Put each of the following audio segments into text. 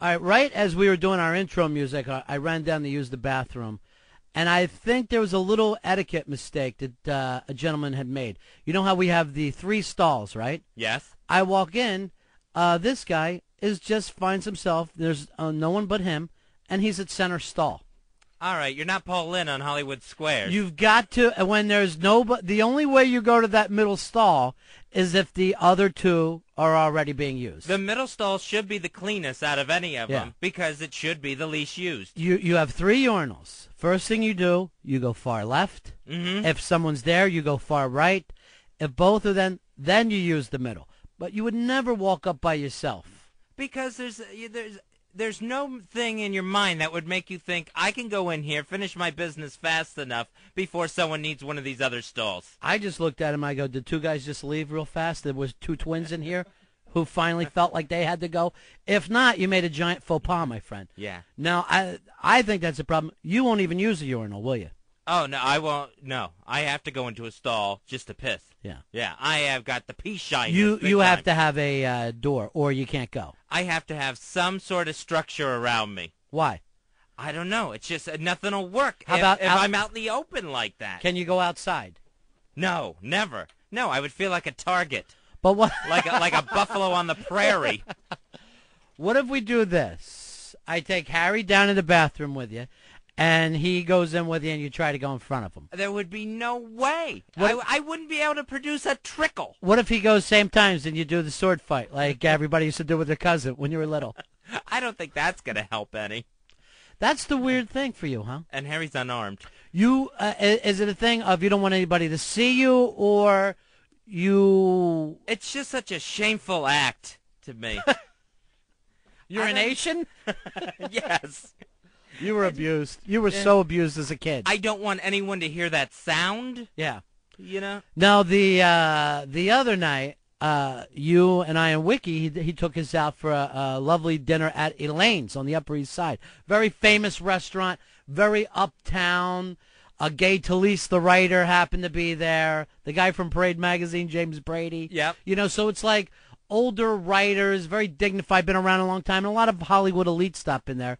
All right, right as we were doing our intro music, I ran down to use the bathroom, and I think there was a little etiquette mistake that a gentleman had made. You know how we have the 3 stalls, right? Yes. I walk in, this guy finds himself, there's no one but him, and he's at center stall. All right, you're not Paul Lynn on Hollywood Squares. You've got to, when there's nobody, the only way you go to that middle stall is if the other 2 are already being used. The middle stall should be the cleanest out of any of Yeah. them because it should be the least used. You have 3 urinals. First thing you do, you go far left. Mm-hmm. If someone's there, you go far right. If both of them, then you use the middle. But you would never walk up by yourself. Because there's no thing in your mind that would make you think, I can go in here, finish my business fast enough before someone needs one of these other stalls. I just looked at him. I go, did 2 guys just leave real fast? There was 2 twins in here who finally felt like they had to go. If not, you made a giant faux pas, my friend. Yeah. Now, I think that's a problem. You won't even use a urinal, will you? Oh, no, I won't. No, I have to go into a stall just to piss. Yeah. Yeah, I have got the pee shyness. You have to have a door, or you can't go. I have to have some sort of structure around me. Why? I don't know. It's just nothing will work How if about I'm out in the open like that. Can you go outside? No, never. No, I would feel like a target, But what? like a buffalo on the prairie. What if we do this? I take Harry down to the bathroom with you, and he goes in with you, and you try to go in front of him. There would be no way. What- I wouldn't be able to produce a trickle. What if he goes same times and you do the sword fight like everybody used to do with their cousin when you were little? I don't think that's going to help any. That's the weird thing for you, huh? And Harry's unarmed. You is it a thing of you don't want anybody to see you, or you It's just such a shameful act to me. urination? Yes. You were abused. You were so abused as a kid. I don't want anyone to hear that sound, Yeah. you know? Now the other night, you and I and Wiki, he took us out for a lovely dinner at Elaine's on the Upper East Side. Very famous restaurant, very uptown. Gay Talese, the writer, happened to be there. The guy from Parade Magazine, James Brady. Yep. You know, so it's like older writers, very dignified, been around a long time, and a lot of Hollywood elite stop in there.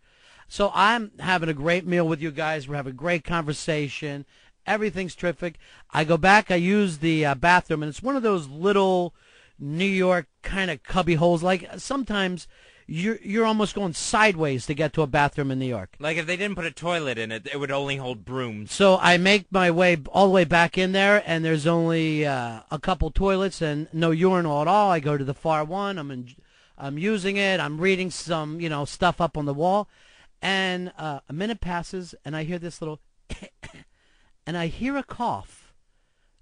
So I'm having a great meal with you guys. We're having a great conversation. Everything's terrific. I go back. I use the bathroom, and it's one of those little New York kind of cubby holes. Like sometimes you're almost going sideways to get to a bathroom in New York. Like if they didn't put a toilet in it, it would only hold brooms. So I make my way all the way back in there, and there's only a couple toilets and no urinal at all. I go to the far one. I'm using it. I'm reading some stuff up on the wall. And a minute passes, and I hear this little, and I hear a cough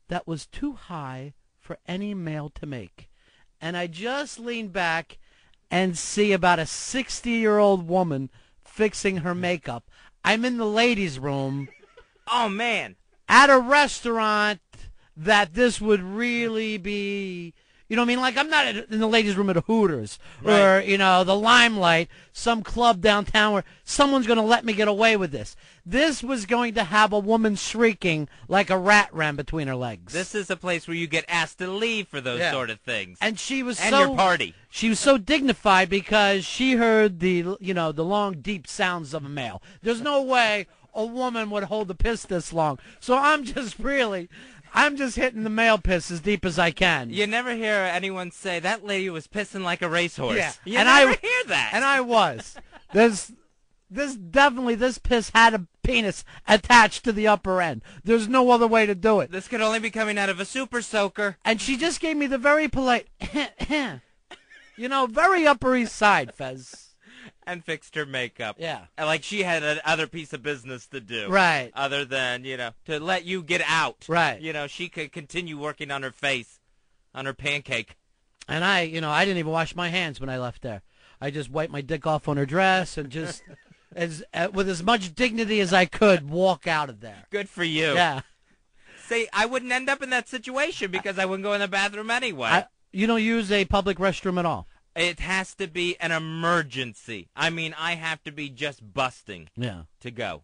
that was too high for any male to make. And I just lean back and see about a 60-year-old woman fixing her makeup. I'm in the ladies' room Oh, man. at a restaurant that this would really be... You know what I mean? Like, I'm not in the ladies' room at a Hooters or, Right. the Limelight, some club downtown where someone's going to let me get away with this. This was going to have a woman shrieking like a rat ran between her legs. This is a place where you get asked to leave for those Yeah. sort of things. And she was And so... your party. She was so dignified because she heard the long, deep sounds of a male. There's no way a woman would hold the piss this long. So I'm just hitting the male piss as deep as I can. You never hear anyone say, that lady was pissing like a racehorse. Yeah. You And never I- hear that. And I was. This piss had a penis attached to the upper end. There's no other way to do it. This could only be coming out of a super soaker. And she just gave me the very polite, very Upper East Side, Fez. And fixed her makeup. Yeah. And like she had another piece of business to do. Right. Other than, to let you get out. Right. She could continue working on her face, on her pancake. And I didn't even wash my hands when I left there. I just wiped my dick off on her dress and just, with as much dignity as I could, walk out of there. Good for you. Yeah. See, I wouldn't end up in that situation because I wouldn't go in the bathroom anyway. You don't use a public restroom at all? It has to be an emergency. I mean, I have to be just busting Yeah. to go.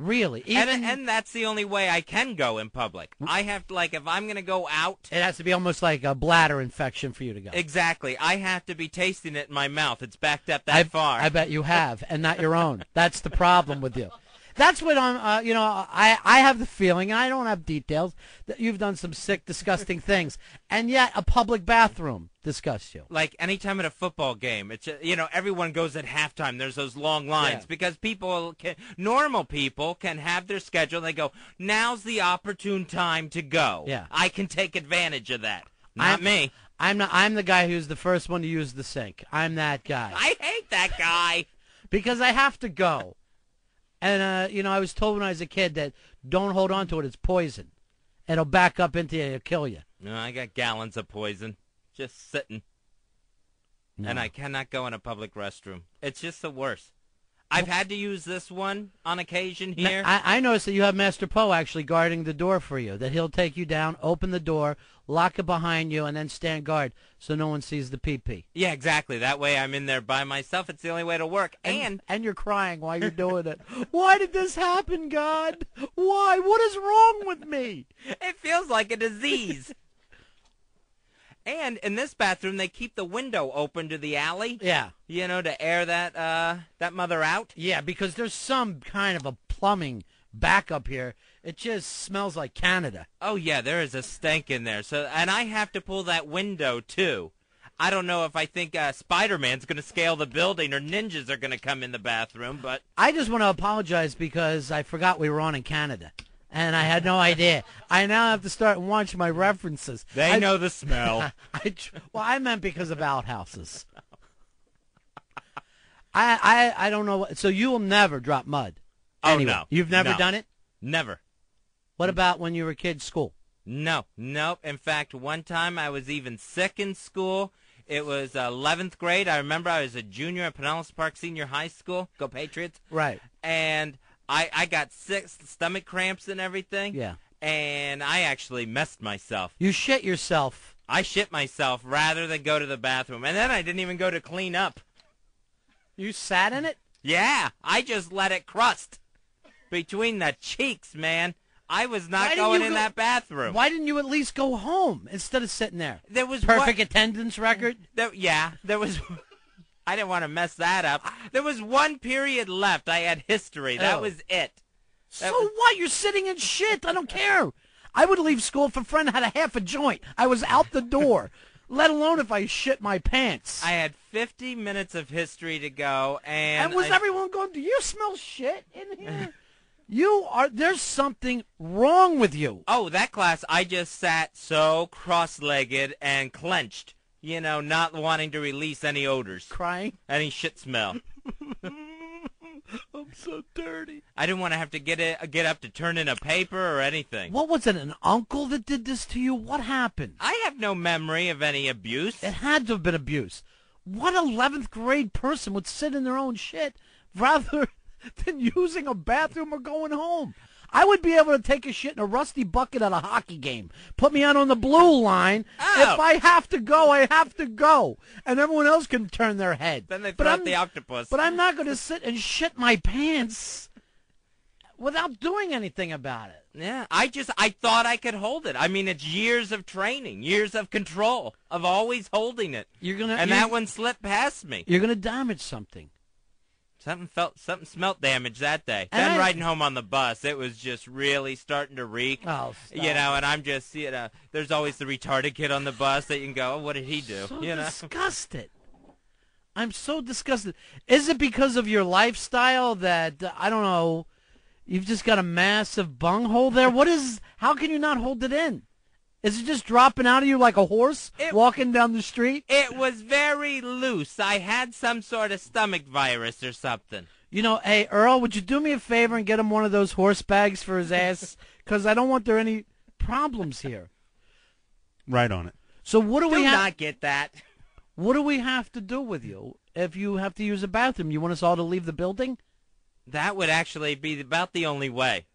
Really? Even And that's the only way I can go in public. I have to, like, if I'm going to go out. it has to be almost like a bladder infection for you to go. Exactly. I have to be tasting it in my mouth. It's backed up that far. I bet you have, and not your own. That's the problem with you. That's what I'm, I have the feeling, and I don't have details, that you've done some sick, disgusting things, and yet a public bathroom disgusts you. Like anytime at a football game, it's everyone goes at halftime. There's those long lines because normal people can have their schedule. They go, now's the opportune time to go. Yeah. I can take advantage of that. Not me. I'm the guy who's the first one to use the sink. I'm that guy. I hate that guy. Because I have to go. And, I was told when I was a kid that don't hold on to it. It's poison. It'll back up into you. It'll kill you. No, I got gallons of poison just sitting. No. And I cannot go in a public restroom. It's just the worst. I've had to use this one on occasion here. I noticed that you have Master Poe actually guarding the door for you, that he'll take you down, open the door, lock it behind you, and then stand guard so no one sees the pee-pee. Yeah, exactly. That way I'm in there by myself. It's the only way to work. And you're crying while you're doing it. Why did this happen, God? Why? What is wrong with me? It feels like a disease. And in this bathroom, they keep the window open to the alley. Yeah. To air that mother out. Yeah, because there's some kind of a plumbing backup here. It just smells like Canada. Oh, yeah, there is a stank in there. And I have to pull that window, too. I don't know if I think Spider-Man's going to scale the building or ninjas are going to come in the bathroom, but... I just want to apologize because I forgot we were on in Canada. And I had no idea. I now have to start and watch my references. They know the smell. I meant because of outhouses. I don't know. So you will never drop mud. Anyway. Oh, no. You've never No. done it? Never. What about when you were a kid, school? No. Nope. In fact, one time I was even sick in school. It was 11th grade. I remember I was a junior at Pinellas Park Senior High School. Go Patriots. Right. And I got sick, stomach cramps and everything. Yeah. And I actually messed myself. You shit yourself. I shit myself rather than go to the bathroom. And then I didn't even go to clean up. You sat in it? Yeah. I just let it crust between the cheeks, man. I was not going in that bathroom. Why didn't you at least go home instead of sitting there? There was perfect attendance record? There was... I didn't want to mess that up. There was one period left. I had history. That was it. What? You're sitting in shit. I don't care. I would leave school if a friend had a half a joint. I was out the door, let alone if I shit my pants. I had 50 minutes of history to go, and was everyone going, do you smell shit in here? There's something wrong with you. Oh, that class, I just sat so cross-legged and clenched. Not wanting to release any odors. Crying? Any shit smell. I'm so dirty. I didn't want to have to get up to turn in a paper or anything. What was it, an uncle that did this to you? What happened? I have no memory of any abuse. It had to have been abuse. What 11th grade person would sit in their own shit rather than using a bathroom or going home? I would be able to take a shit in a rusty bucket at a hockey game. Put me out on the blue line. Oh. If I have to go, I have to go. And everyone else can turn their head. Then they throw out the octopus. But I'm not going to sit and shit my pants without doing anything about it. Yeah, I thought I could hold it. I mean, it's years of training, years of control, of always holding it. That one slipped past me. You're going to damage something. Something smelt damage that day. Then riding home on the bus, it was just really starting to reek. Oh, stop. And I'm just, there's always the retarded kid on the bus that you can go, oh, what did he do? So disgusted. I'm so disgusted. Is it because of your lifestyle that, I don't know, you've just got a massive bunghole there? How can you not hold it in? Is it just dropping out of you like a horse walking down the street? It was very loose. I had some sort of stomach virus or something. Hey, Earl, would you do me a favor and get him one of those horse bags for his ass? Because I don't want there any problems here. Right on it. So what do we have? Not get that. What do we have to do with you if you have to use a bathroom? You want us all to leave the building? That would actually be about the only way.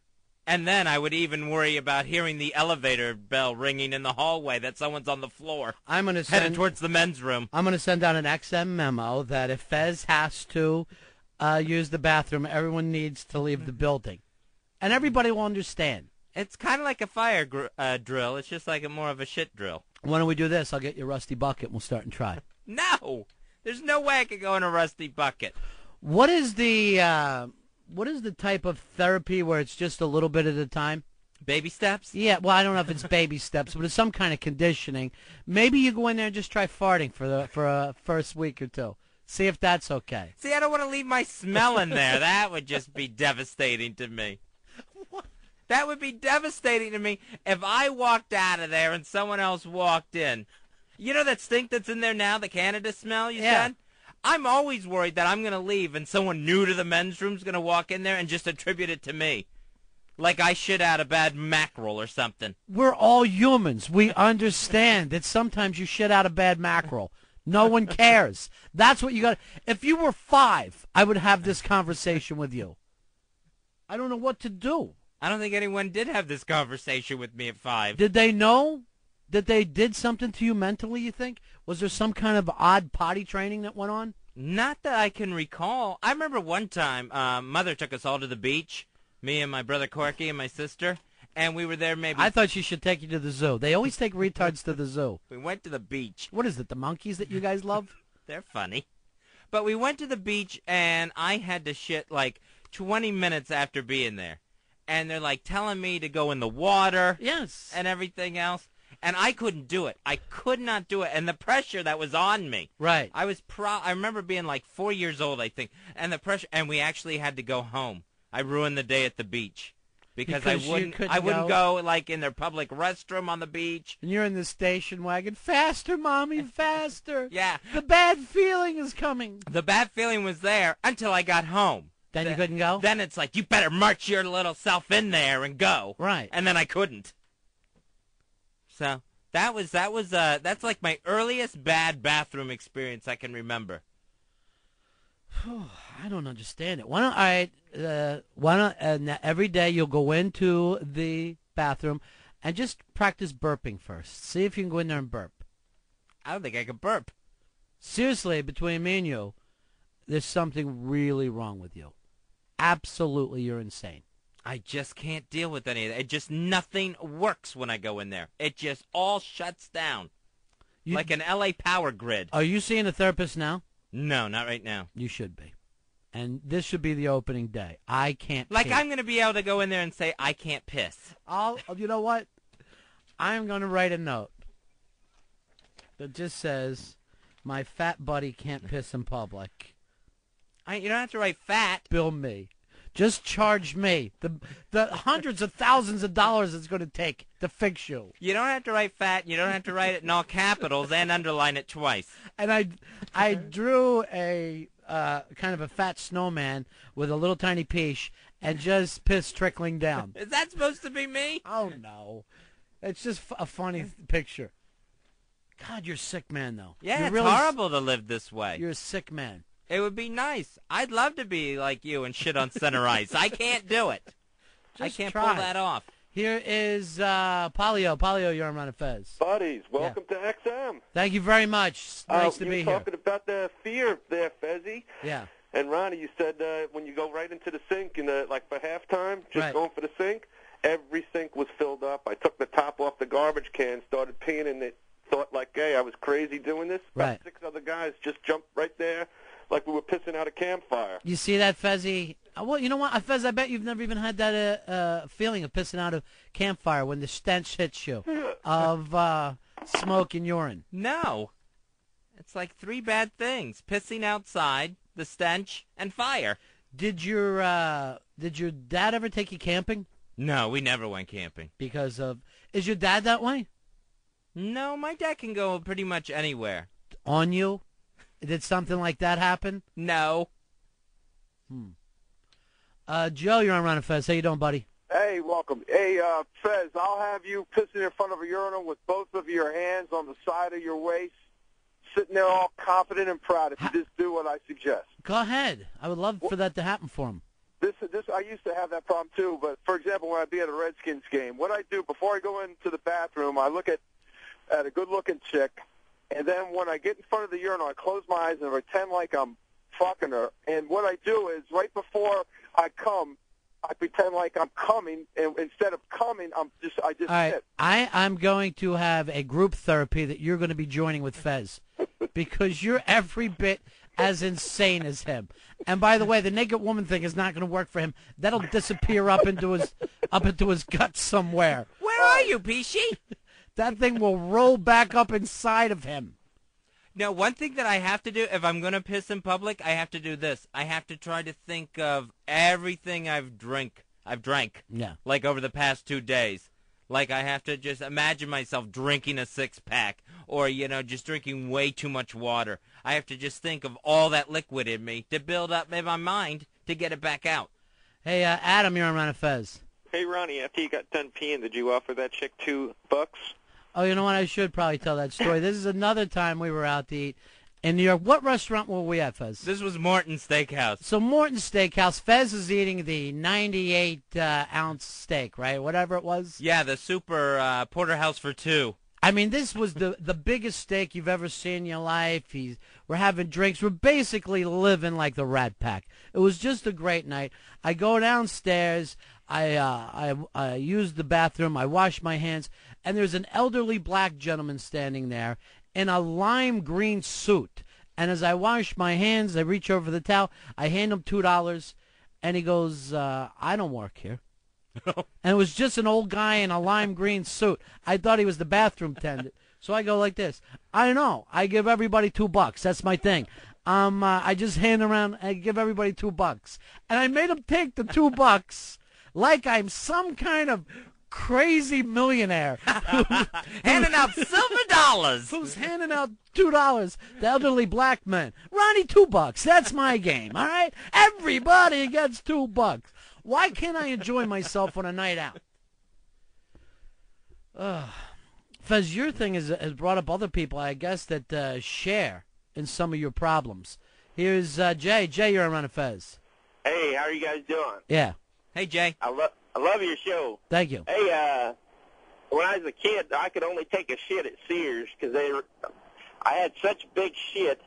And then I would even worry about hearing the elevator bell ringing in the hallway that someone's on the floor. I'm going to headed towards the men's room. I'm going to send out an XM memo that if Fez has to use the bathroom, everyone needs to leave the building. and everybody will understand. It's kind of like a fire drill. It's just like more of a shit drill. Why don't we do this? I'll get you a rusty bucket, and we'll start and try. No! There's no way I could go in a rusty bucket. What is the type of therapy where it's just a little bit at a time? Baby steps? Yeah, well, I don't know if it's baby steps, but it's some kind of conditioning. Maybe you go in there and just try farting for a first week or two. See if that's okay. See, I don't want to leave my smell in there. That would just be devastating to me. What? That would be devastating to me if I walked out of there and someone else walked in. You know that stink that's in there now, the Canada smell you said? I'm always worried that I'm going to leave and someone new to the men's room is going to walk in there and just attribute it to me. Like I shit out a bad mackerel or something. We're all humans. We understand that sometimes you shit out a bad mackerel. No one cares. That's what you got. If you were 5, I would have this conversation with you. I don't know what to do. I don't think anyone did have this conversation with me at 5. Did they know that they did something to you mentally, you think? Was there some kind of odd potty training that went on? Not that I can recall. I remember one time, Mother took us all to the beach, me and my brother Corky and my sister, and we were there maybe... I thought she should take you to the zoo. They always take retards to the zoo. We went to the beach. What is it, the monkeys that you guys love? They're funny. But we went to the beach, and I had to shit like 20 minutes after being there. And they're like telling me to go in the water. Yes. And everything else. And I couldn't do it. I could not do it. And the pressure that was on me. Right. I remember being like 4 years old, I think. And the pressure, and we actually had to go home. I ruined the day at the beach. Because I wouldn't go like in their public restroom on the beach. And you're in the station wagon. Faster, Mommy, faster. Yeah. The bad feeling is coming. The bad feeling was there until I got home. Then you couldn't go? Then it's like, you better march your little self in there and go. Right. And then I couldn't. So that's like my earliest bad bathroom experience I can remember. I don't understand it. Why don't every day you'll go into the bathroom and just practice burping first. See if you can go in there and burp. I don't think I can burp. Seriously, between me and you, there's something really wrong with you. Absolutely, you're insane. I just can't deal with any of that. It just, nothing works when I go in there. It just all shuts down. Like an LA power grid. Are you seeing a therapist now? No, not right now. You should be. And this should be the opening day. I can't piss. I'm going to be able to go in there and say, I can't piss. You know what? I'm going to write a note that just says, my fat buddy can't piss in public. You don't have to write fat. Bill me. Just charge me the hundreds of thousands of dollars it's going to take to fix you. You don't have to write fat. You don't have to write it in all capitals and underline it twice. And I drew a kind of a fat snowman with a little tiny peach and just piss trickling down. Is that supposed to be me? Oh, no. It's just a funny picture. God, you're a sick man, though. Yeah, you're it's really horrible to live this way. You're a sick man. It would be nice. I'd love to be like you and shit on center ice. I can't do it. I can't pull that off. Here is Polio. Polio, you're on Ron and Fez. Buddies, welcome to XM. Thank you very much. Nice to be here. You were talking about the fear there, Fezzy. Yeah. And Ronnie, you said when you go right into the sink, like for halftime, just right. going for the sink, every sink was filled up. I took the top off the garbage can, started peeing in it, thought like, hey, I was crazy doing this. Right. About 6 other guys just jumped right there like we were pissing out a campfire. You see that, Fezzy? Well, you know what, Fez, I bet you've never even had that feeling of pissing out a campfire when the stench hits you of smoke and urine. No. It's like 3 bad things. Pissing outside, the stench, and fire. Did your dad ever take you camping? No, we never went camping. Because of... Is your dad that way? No, my dad can go pretty much anywhere. On you? Did something like that happen? No. Joe, you're on Ron and Fez. How you doing, buddy? Hey, welcome. Hey, Fez, I'll have you pissing in front of a urinal with both of your hands on the side of your waist, sitting there all confident and proud if you just do what I suggest. Go ahead. I would love for that to happen for him. This I used to have that problem too, but for example, when I'd be at a Redskins game, what I do before I go into the bathroom, I look at a good-looking chick, and then when I get in front of the urinal, I close my eyes and pretend like I'm fucking her. And what I do is right before I come, I pretend like I'm coming, and instead of coming, I just All right, sit. I'm going to have a group therapy that you're going to be joining with Fez, because you're every bit as insane as him. And by the way, the naked woman thing is not going to work for him. That'll disappear up into his gut somewhere. Where are you, Peachy? That thing will roll back up inside of him. No, one thing that I have to do if I'm going to piss in public, I have to do this. I have to try to think of everything I've drank. Yeah. Like over the past 2 days. Like I have to just imagine myself drinking a 6-pack or, just drinking way too much water. I have to just think of all that liquid in me to build up in my mind to get it back out. Hey, Adam, you're on Ron and Fez. Hey, Ronnie, after you got done peeing, did you offer that chick $2? Oh, you know what? I should probably tell that story. This is another time we were out to eat in New York. What restaurant were we at, Fez? This was Morton's Steakhouse. So Morton's Steakhouse. Fez is eating the 98-ounce steak, right? Whatever it was. Yeah, the super porterhouse for 2. I mean, this was the biggest steak you've ever seen in your life. We're having drinks. We're basically living like the Rat Pack. It was just a great night. I go downstairs. I use the bathroom. I wash my hands. And there's an elderly black gentleman standing there in a lime green suit. And as I wash my hands, I reach over the towel. I hand him $2. And he goes, I don't work here. And it was just an old guy in a lime green suit. I thought he was the bathroom attendant. So I go like this. I know. I give everybody $2. That's my thing. I just hand around. I give everybody $2. And I made him take the $2 like I'm some kind of crazy millionaire handing out silver dollars. Who's handing out $2 to elderly black men. Ronnie, $2. That's my game. All right. Everybody gets $2. Why can't I enjoy myself on a night out? Fez, your thing has brought up other people, I guess, that share in some of your problems. Here's Jay. Jay, you're on Fez. Hey, how are you guys doing? Yeah. Hey, Jay. I love your show. Thank you. Hey, when I was a kid, I could only take a shit at Sears because I had such big shit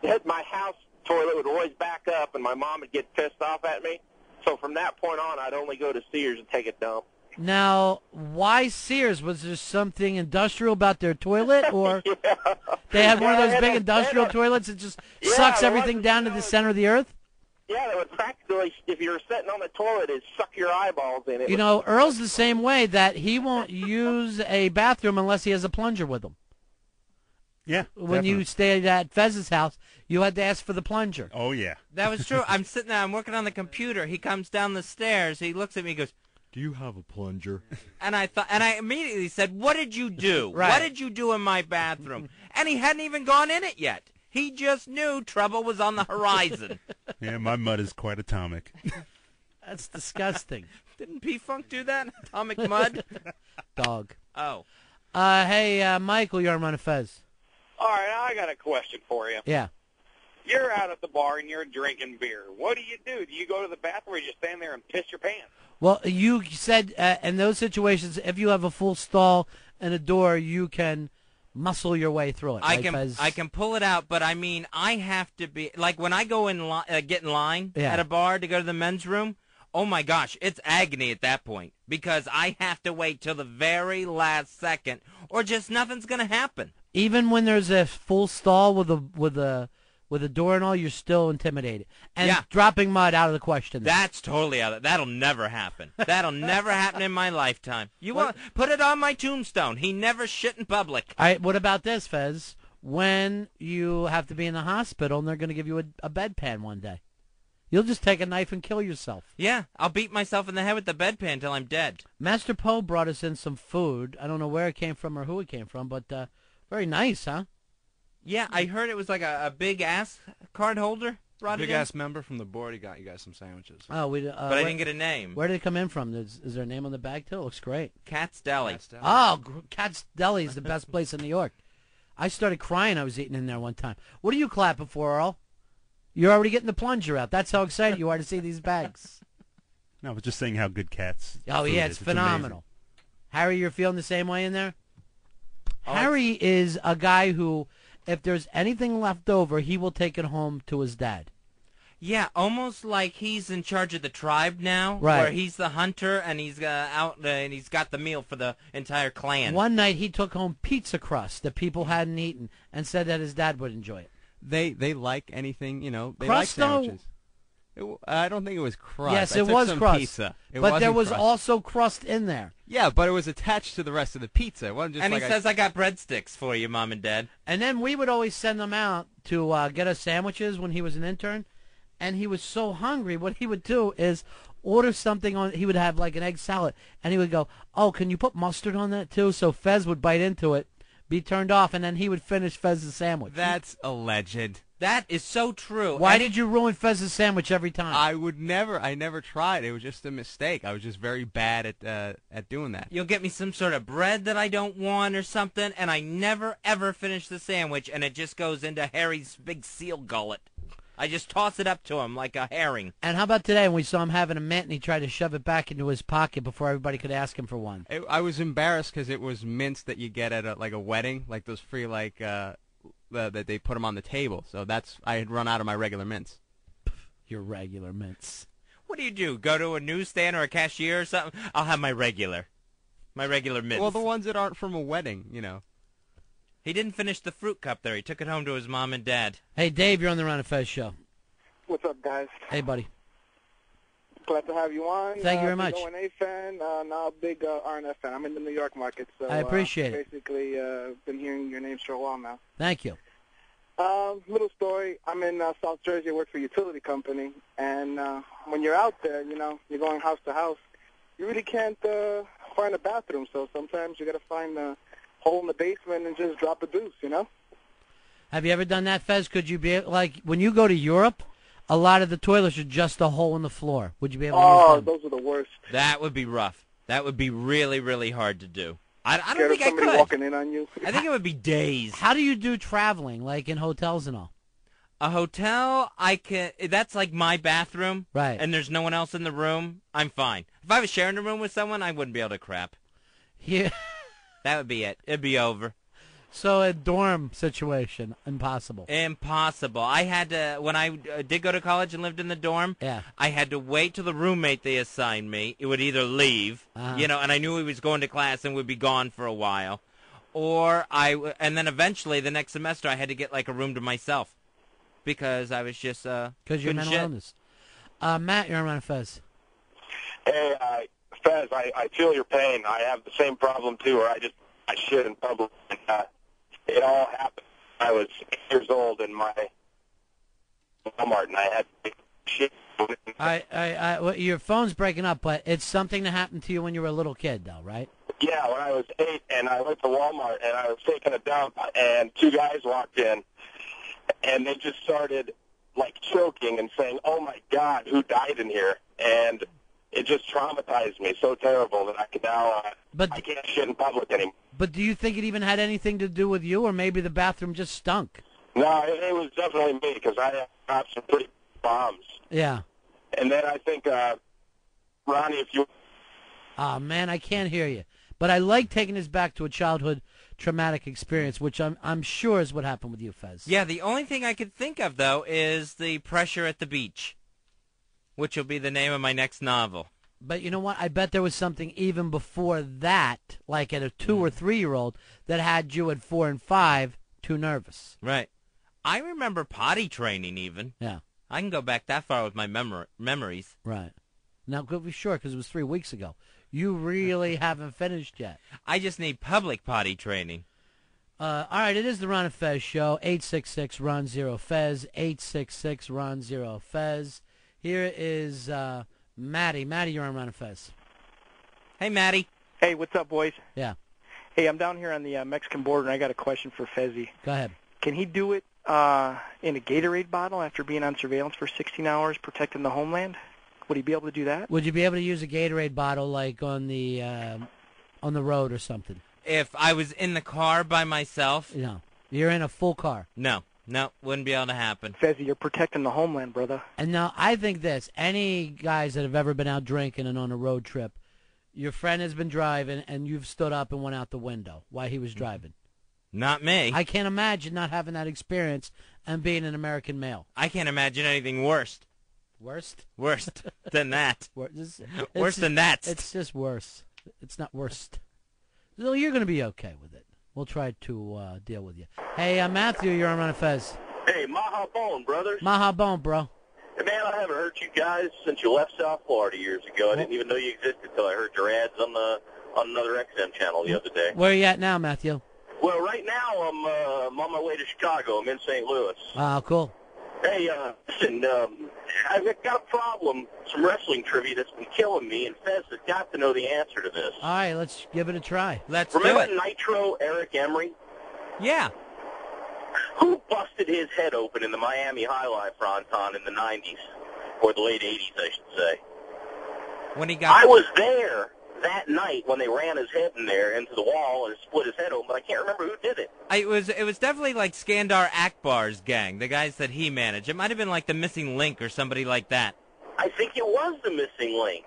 that my house toilet would always back up, and my mom would get pissed off at me. So from that point on, I'd only go to Sears and take a dump. Now, why Sears? Was there something industrial about their toilet, or Yeah. they had one of those Yeah, big industrial toilets that just sucks everything down to the center of the earth? Yeah, they would practically, if you were sitting on the toilet, it'd suck your eyeballs in it. You know, Earl's the same way, that he won't use a bathroom unless he has a plunger with him. Yeah. When you stayed at Fez's house, you had to ask for the plunger. Oh, yeah. That was true. I'm sitting there. I'm working on the computer. He comes down the stairs. He looks at me and goes, "Do you have a plunger?" And I immediately said, "What did you do? Right. What did you do in my bathroom?" And he hadn't even gone in it yet. He just knew trouble was on the horizon. Yeah, my mud is quite atomic. That's disgusting. Didn't P-Funk do that? Atomic Mud? Dog. Oh. Hey, Michael, you're on Fez. All right, I got a question for you. Yeah. You're out at the bar and you're drinking beer. What do? Do you go to the bathroom or you just stand there and piss your pants? Well, you said in those situations, if you have a full stall and a door, you can muscle your way through it. I right, can Fez? I can pull it out, but I mean, I have to be like when I go in get in line Yeah. at a bar to go to the men's room. Oh my gosh, it's agony at that point because I have to wait till the very last second, or just nothing's gonna happen. Even when there's a full stall with a door and all, you're still intimidated. And Yeah. dropping mud out of the question. That's totally out of that'll never happen. That'll never happen in my lifetime. You want put it on my tombstone. He never shit in public. All right, what about this, Fez? When you have to be in the hospital and they're going to give you a bedpan one day, you'll just take a knife and kill yourself. Yeah, I'll beat myself in the head with the bedpan till I'm dead. Master Poe brought us in some food. I don't know where it came from or who it came from, but very nice, huh? Yeah, I heard it was like a big ass card holder brought it Big in. ass member from the board. He got you guys some sandwiches. Oh, But I didn't get a name. Where did it come in from? Is there a name on the bag too? It looks great. Cat's Deli. That's down. Oh, Cat's Deli is the best place in New York. I started crying. I was eating in there one time. What are you clapping for, Earl? You're already getting the plunger out. That's how excited you are to see these bags. No, I was just saying how good Cats. Oh, food yeah, is. it's phenomenal. Harry, you're feeling the same way in there? Oh, Harry is a guy who, if there's anything left over, he will take it home to his dad. Yeah, almost like he's in charge of the tribe now, Right. where he's the hunter and he's out and he's got the meal for the entire clan. One night he took home pizza crust that people hadn't eaten and said that his dad would enjoy it. They like anything, they Crust, like though? sandwiches. I don't think it was crust. Yes, I it took was some crust. Pizza. It but there wasn't was crust. also crust in there. Yeah, but it was attached to the rest of the pizza. It wasn't just And like he says, I got breadsticks for you, Mom and Dad. And then we would always send him out to get us sandwiches when he was an intern. And he was so hungry, what he would do is order something on, he would have like an egg salad. And he would go, oh, can you put mustard on that too? So Fez would bite into it, be turned off, and then he would finish Fez's sandwich. That's alleged. That is so true. Why And did you ruin Fez's sandwich every time? I never tried. It was just a mistake. I was just very bad at doing that. You'll get me some sort of bread that I don't want or something, and I never, ever finish the sandwich, and it just goes into Harry's big seal gullet. I just toss it up to him like a herring. And how about today when we saw him having a mint and he tried to shove it back into his pocket before everybody could ask him for one? I was embarrassed because it was mints that you get at a wedding, like those free that they put them on the table. So I had run out of my regular mints. Your regular mints. What do? Go to a newsstand or a cashier or something? I'll have my regular mints. Well, the ones that aren't from a wedding, He didn't finish the fruit cup there. He took it home to his mom and dad. Hey, Dave, you're on the Ron and Fez show. What's up, guys? Hey, buddy. Glad to have you on. Thank you very much. Big O&A fan, now a big RNF fan. I'm in the New York market, so I appreciate it. Basically, been hearing your names for a while now. Thank you. Little story. I'm in South Jersey. I work for a utility company, and when you're out there, you're going house to house. You really can't find a bathroom, so sometimes you got to find a hole in the basement and just drop a deuce, Have you ever done that, Fez? Could you be like when you go to Europe? A lot of the toilets are just a hole in the floor. Would you be able to use them? Those are the worst. That would be rough. That would be really, really hard to do. I don't Scared of think I somebody could. walking in on you. I think it would be days. How do you do traveling, like in hotels and all? A hotel, that's like my bathroom. Right. And there's no one else in the room. I'm fine. If I was sharing a room with someone, I wouldn't be able to crap. Yeah. That would be it. It'd be over. So a dorm situation, impossible. Impossible. I had to, when I did go to college and lived in the dorm, Yeah. I had to wait till the roommate they assigned me. It would either leave, and I knew he was going to class and would be gone for a while, and then eventually the next semester I had to get like a room to myself because I was just because you're mental illness. Matt, you're on Ron and Fez. Hey, Fez, I feel your pain. I have the same problem too, where I shit in public. And, it all happened. I was 8 years old in my Walmart, and I had shit. Well, your phone's breaking up, but it's something that happened to you when you were a little kid, though, right? Yeah, when I was 8, and I went to Walmart, and I was taking a dump, and 2 guys walked in, and they just started, like, choking and saying, "Oh, my God, who died in here?" And it just traumatized me so terrible that I can now I can't shit in public anymore. But do you think it even had anything to do with you, or maybe the bathroom just stunk? No, it was definitely me, because I have some pretty bombs. Yeah. And then I think, Ronnie, if you... Oh, man, I can't hear you. But I like taking this back to a childhood traumatic experience, which I'm sure is what happened with you, Fez. Yeah, the only thing I could think of, though, is the pressure at the beach, which will be the name of my next novel. But you know what? I bet there was something even before that, like at a 2 or 3-year-old, that had you at 4 and 5 too nervous. Right. I remember potty training even. Yeah. I can go back that far with my memories. Right. Now, could be sure, because it was 3 weeks ago. You really haven't finished yet. I just need public potty training. All right, it is the Ron and Fez show. 866-RON-0-FEZ. 866-RON-0-FEZ. Here is Maddie. Maddie, you're on Ron and Fez. Hey, Maddie. Hey, what's up, boys? Yeah. Hey, I'm down here on the Mexican border, and I got a question for Fezzy. Go ahead. Can he do it in a Gatorade bottle after being on surveillance for 16 hours protecting the homeland? Would he be able to do that? Would you be able to use a Gatorade bottle like on the road or something? If I was in the car by myself? No. You're in a full car. No, wouldn't be able to happen. Fezzy, you're protecting the homeland, brother. And now I think this, any guys that have ever been out drinking and on a road trip, your friend has been driving and you've stood up and went out the window while he was driving. Not me. I can't imagine not having that experience and being an American male. I can't imagine anything worse. Worst? Worse than that. Worse than that. It's just worse. It's not worst. So you're going to be okay with it. We'll try to deal with you. Hey, Matthew, you're on Ron and Fez. Hey, Maha Bone, brothers. Maha Bone, bro. Hey, man, I haven't heard you guys since you left South Florida years ago. I didn't even know you existed until I heard your ads on another XM channel the other day. Where are you at now, Matthew? Well, right now I'm on my way to Chicago. I'm in St. Louis. Cool. Hey, listen, I've got a problem, some wrestling trivia that's been killing me, and Fez has got to know the answer to this. All right, let's give it a try. Remember Nitro Eric Emery? Yeah. Who busted his head open in the Miami High Life Fronton in the 90s, or the late 80s, I should say? When he got... I was there that night when they ran his head in there into the wall and split his head open, but I can't remember who did it. It was definitely like Skandar Akbar's gang, the guys that he managed. It might have been like the Missing Link or somebody like that. I think it was the Missing Link.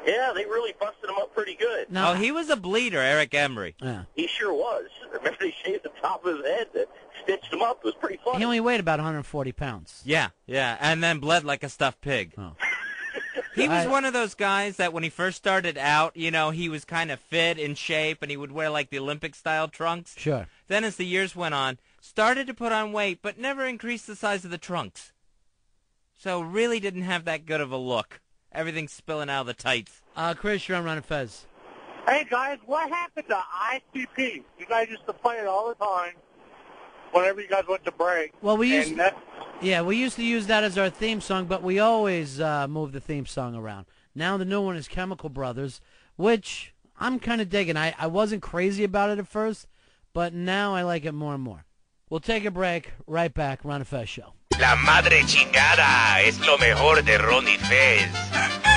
Yeah, they really busted him up pretty good. No, he was a bleeder, Eric Emery. Yeah. He sure was. Remember they shaved the top of his head that stitched him up. It was pretty funny. He only weighed about 140 pounds. Yeah, and then bled like a stuffed pig. Oh. He was one of those guys that when he first started out, he was kind of fit, in shape, and he would wear like the Olympic-style trunks. Sure. Then as the years went on, started to put on weight, but never increased the size of the trunks. So really didn't have that good of a look. Everything's spilling out of the tights. Chris, you're on Ron and Fez. Hey, guys, what happened to ICP? You guys used to play it all the time whenever you guys went to break. Well, we used to use that as our theme song, but we always move the theme song around. Now the new one is Chemical Brothers, which I'm kind of digging. I wasn't crazy about it at first, but now I like it more and more. We'll take a break. Right back. Ron and Fez Show. La madre chingada es lo mejor de Ron y Fez.